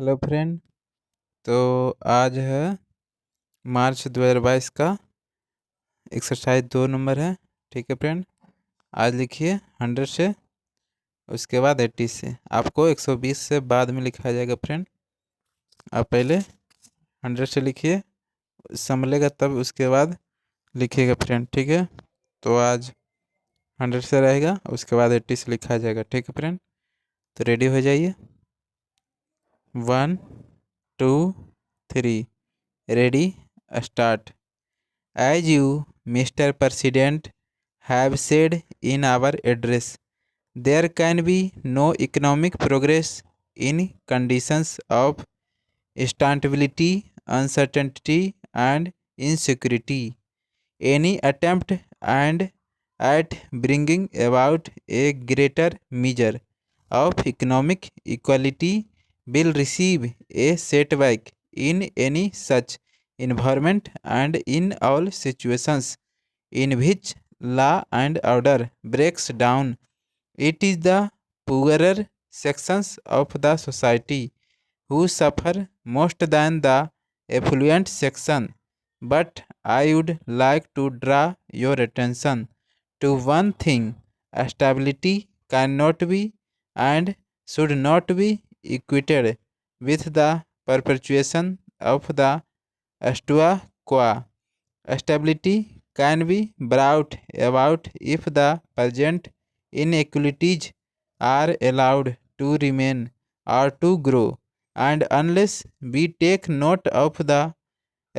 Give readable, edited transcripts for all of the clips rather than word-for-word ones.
Hello friend. तो आज है मार्च 2022 का एक्सरसाइज 2 नंबर है। ठीक है फ्रेंड, आज लिखिए 100 से, उसके बाद 80 से। आपको 120 से बाद में लिखा जाएगा फ्रेंड। आप पहले 100 से लिखिए, संभलेगा तब उसके बाद लिखिएगा फ्रेंड। ठीक है, तो आज 100 से रहेगा, उसके बाद 80 से लिखा जाएगा। ठीक है फ्रेंड, तो रेडी हो जाइए। 1 2 3 ready, start. As you, Mr. President, have said in our address, there can be no economic progress in conditions of instability, uncertainty, and insecurity. Any attempt and at bringing about a greater measure of economic equality will receive a setback in any such environment and in all situations in which law and order breaks down. It is the poorer sections of the society who suffer most than the affluent section. But I would like to draw your attention to one thing: stability cannot be and should not be equated with the perpetuation of the status quo. Stability can be brought about if the present inequalities are allowed to remain or to grow, and unless we take note of the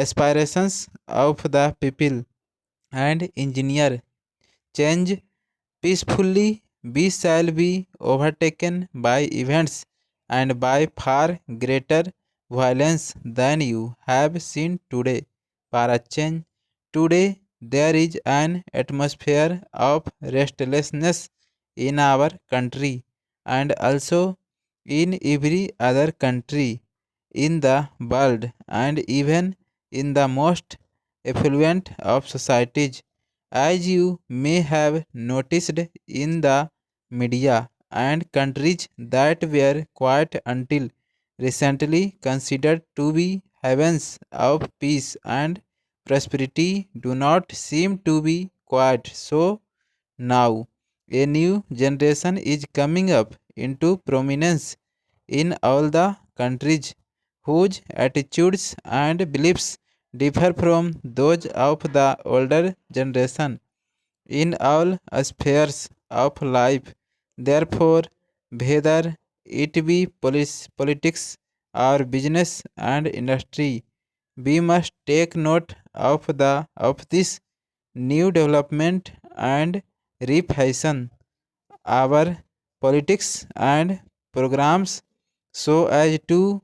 aspirations of the people and engineer change peacefully, we shall be overtaken by events and by far greater violence than you have seen today. For a change, today there is an atmosphere of restlessness in our country and also in every other country in the world, and even in the most affluent of societies. As you may have noticed in the media, and countries that were quite until recently considered to be havens of peace and prosperity do not seem to be quite so now. A new generation is coming up into prominence in all the countries whose attitudes and beliefs differ from those of the older generation in all spheres of life. Therefore, whether it be politics or business and industry, we must take note of this new development and refashion our politics and programs so as to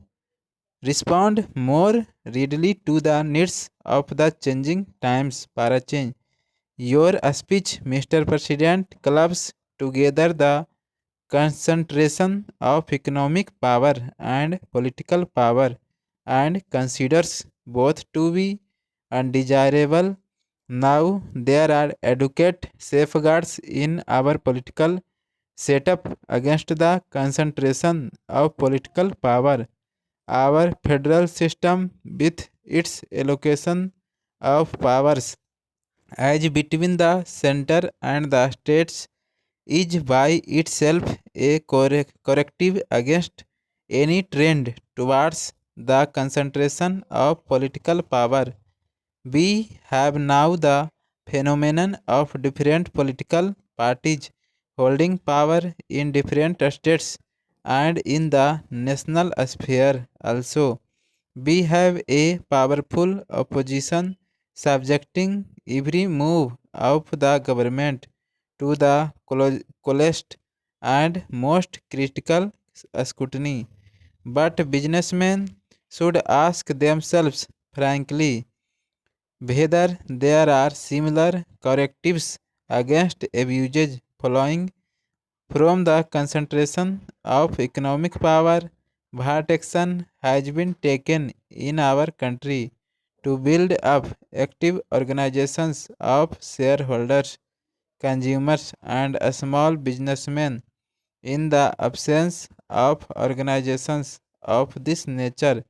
respond more readily to the needs of the changing times. Para change. Your speech, Mr. President, clubs together the concentration of economic power and political power and considers both to be undesirable. Now there are adequate safeguards in our political setup against the concentration of political power. Our federal system, with its allocation of powers as between the center and the states, is by itself a corrective against any trend towards the concentration of political power. We have now the phenomenon of different political parties holding power in different states and in the national sphere also. We have a powerful opposition subjecting every move of the government to the coolest and most critical scrutiny. But businessmen should ask themselves frankly whether there are similar correctives against abuses following from the concentration of economic power. What action has been taken in our country to build up active organizations of shareholders, consumers, and small businessmen in the absence of organizations of this nature,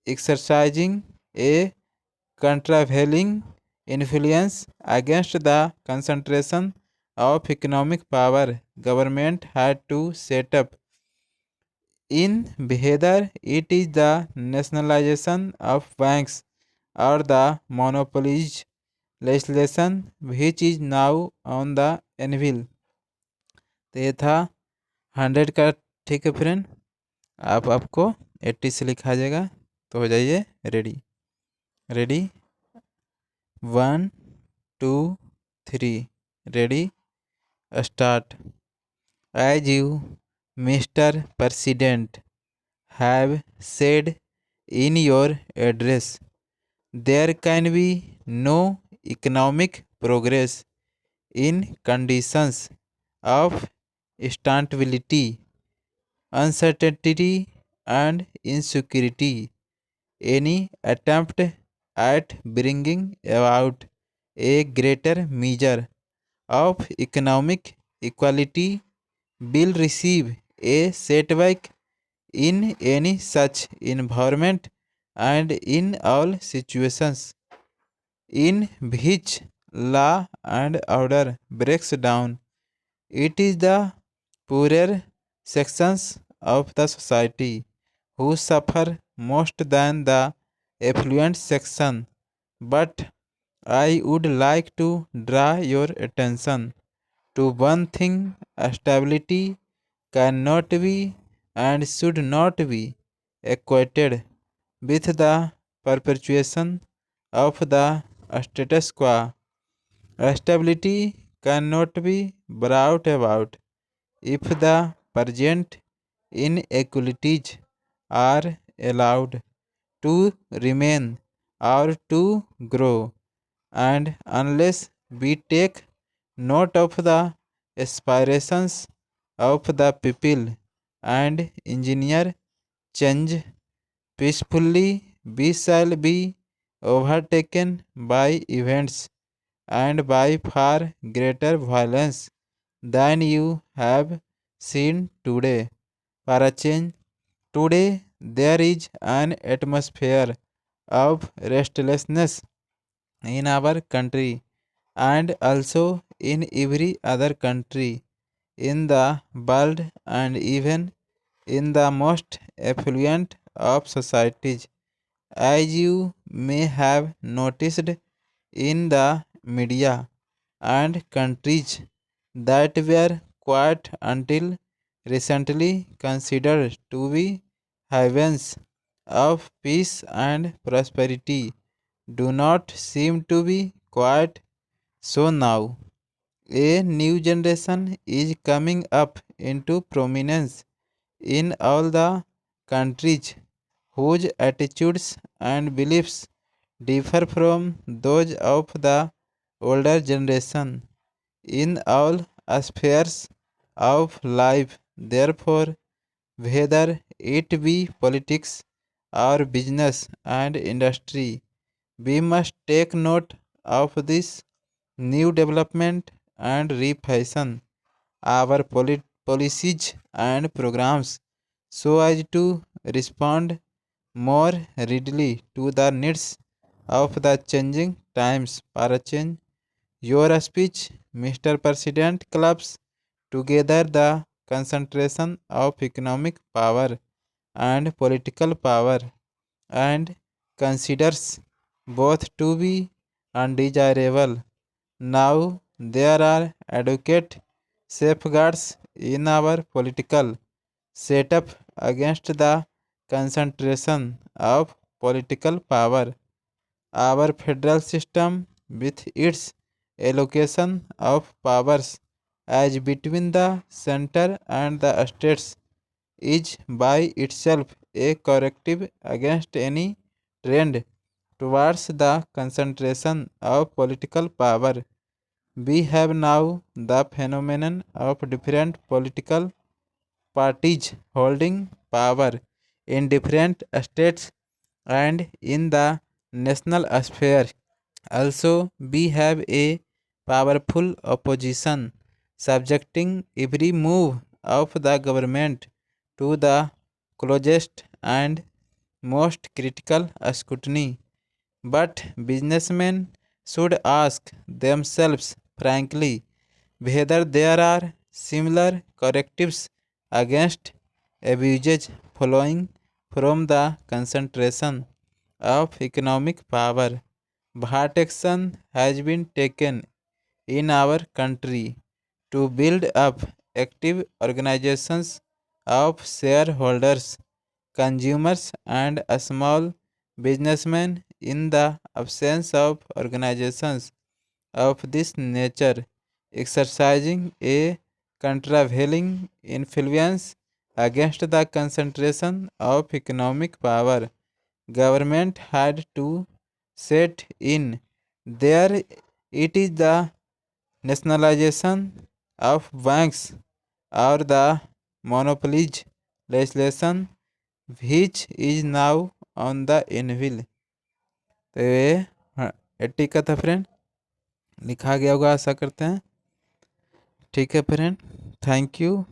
exercising a countervailing influence against the concentration of economic power government had to set up. In whether it is the nationalization of banks or the monopolies legislation which is now on the anvil। तो ये था 100 का। ठीक है friend, आपको 80 से लिखा जाएगा। तो हो जाइए ready. Ready 1 2 3 ready start. As you mister president have said in your address, there can be no economic progress in conditions of instability, uncertainty, and insecurity. Any attempt at bringing about a greater measure of economic equality will receive a setback in any such environment and in all situations in which law and order breaks down. It is the poorer sections of the society who suffer most than the affluent section. But I would like to draw your attention to one thing: stability cannot be and should not be equated with the perpetuation of the status quo. Stability cannot be brought about if the present inequalities are allowed to remain or to grow, and unless we take note of the aspirations of the people and engineer change peacefully, we shall be overtaken by events and by far greater violence than you have seen today. For a change, today there is an atmosphere of restlessness in our country and also in every other country in the world and even in the most affluent of societies. As you may have noticed in the media and countries that were quite until recently considered to be havens of peace and prosperity do not seem to be quite so now. A new generation is coming up into prominence in all the countries whose attitudes and beliefs differ from those of the older generation in all spheres of life. Therefore, whether it be politics or business and industry, we must take note of this new development and refashion our policies and programs so as to respond more readily to the needs of the changing times. For a change, your speech, Mr. President, clubs together the concentration of economic power and political power and considers both to be undesirable. Now there are adequate safeguards in our political setup against the concentration of political power. Our federal system, with its allocation of powers as between the center and the states, is by itself a corrective against any trend towards the concentration of political power. We have now the phenomenon of different political parties holding power in different states and in the national sphere. Also, we have a powerful opposition subjecting every move of the government to the closest and most critical scrutiny. But businessmen should ask themselves frankly whether there are similar correctives against abuses following from the concentration of economic power. What action has been taken in our country to build up active organizations of shareholders, consumers, and small businessmen in the absence of organizations of this nature exercising a countervailing influence against the concentration of economic power. Government had to set in. There it is the nationalization of banks or the monopolies legislation which is now on the anvil. तो ये 80 का था friend, लिखा गया होगा आशा करते हैं। ठीक है फ्रेंड, थैंक यू।